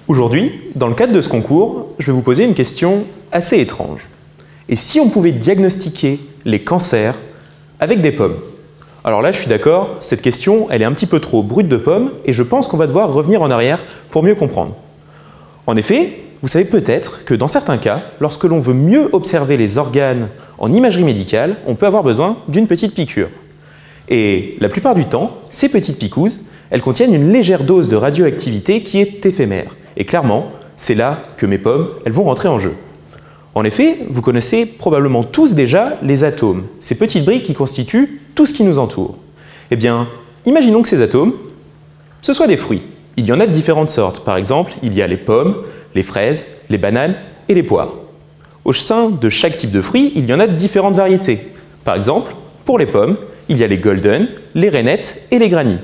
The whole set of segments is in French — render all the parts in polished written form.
Aujourd'hui, dans le cadre de ce concours, je vais vous poser une question assez étrange. Et si on pouvait diagnostiquer les cancers avec des pommes? Alors là, je suis d'accord, cette question, elle est un petit peu trop brute de pomme et je pense qu'on va devoir revenir en arrière pour mieux comprendre. En effet, vous savez peut-être que dans certains cas, lorsque l'on veut mieux observer les organes en imagerie médicale, on peut avoir besoin d'une petite piqûre. Et la plupart du temps, ces petites picouzes, elles contiennent une légère dose de radioactivité qui est éphémère. Et clairement, c'est là que mes pommes, elles vont rentrer en jeu. En effet, vous connaissez probablement tous déjà les atomes, ces petites briques qui constituent tout ce qui nous entoure. Eh bien, imaginons que ces atomes, ce soient des fruits. Il y en a de différentes sortes. Par exemple, il y a les pommes, les fraises, les bananes et les poires. Au sein de chaque type de fruit, il y en a de différentes variétés. Par exemple, pour les pommes, il y a les golden, les rainettes et les granny.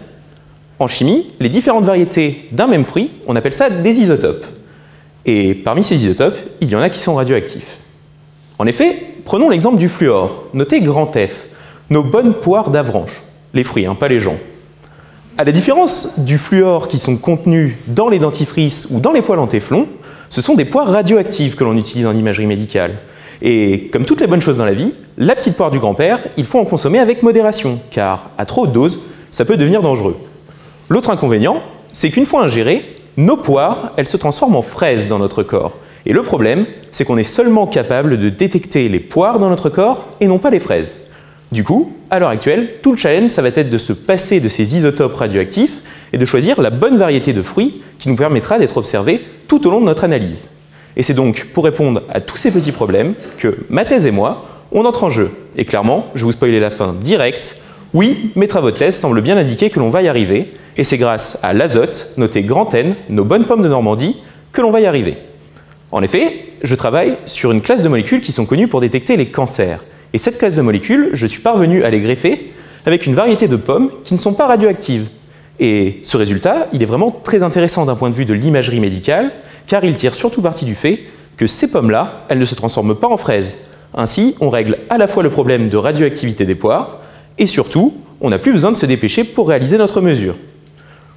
En chimie, les différentes variétés d'un même fruit, on appelle ça des isotopes. Et parmi ces isotopes, il y en a qui sont radioactifs. En effet, prenons l'exemple du fluor, noté grand F, nos bonnes poires d'Avranches, les fruits, pas les gens. À la différence du fluor qui sont contenus dans les dentifrices ou dans les poêles en téflon, ce sont des poires radioactives que l'on utilise en imagerie médicale. Et comme toutes les bonnes choses dans la vie, la petite poire du grand-père, il faut en consommer avec modération, car à trop haute dose, ça peut devenir dangereux. L'autre inconvénient, c'est qu'une fois ingérées, nos poires, elles se transforment en fraises dans notre corps. Et le problème, c'est qu'on est seulement capable de détecter les poires dans notre corps et non pas les fraises. Du coup, à l'heure actuelle, tout le challenge, ça va être de se passer de ces isotopes radioactifs et de choisir la bonne variété de fruits qui nous permettra d'être observés tout au long de notre analyse. Et c'est donc pour répondre à tous ces petits problèmes que ma thèse et moi, on entre en jeu. Et clairement, je vais vous spoiler la fin directe. Oui, mes travaux de thèse semblent bien indiquer que l'on va y arriver, et c'est grâce à l'azote, noté grand N, nos bonnes pommes de Normandie, que l'on va y arriver. En effet, je travaille sur une classe de molécules qui sont connues pour détecter les cancers. Et cette classe de molécules, je suis parvenu à les greffer avec une variété de pommes qui ne sont pas radioactives. Et ce résultat, il est vraiment très intéressant d'un point de vue de l'imagerie médicale, car il tire surtout parti du fait que ces pommes-là, elles ne se transforment pas en fraises. Ainsi, on règle à la fois le problème de radioactivité des poires, et surtout, on n'a plus besoin de se dépêcher pour réaliser notre mesure.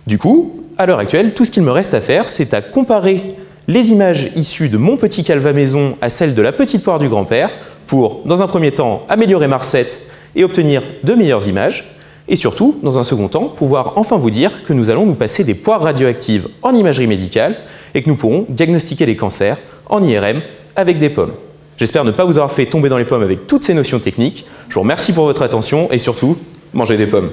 Du coup, à l'heure actuelle, tout ce qu'il me reste à faire, c'est à comparer les images issues de mon petit calva maison à celles de la petite poire du grand-père pour, dans un premier temps, améliorer ma recette et obtenir de meilleures images, et surtout, dans un second temps, pouvoir enfin vous dire que nous allons nous passer des poires radioactives en imagerie médicale et que nous pourrons diagnostiquer les cancers en IRM avec des pommes. J'espère ne pas vous avoir fait tomber dans les pommes avec toutes ces notions techniques. Je vous remercie pour votre attention et surtout, mangez des pommes.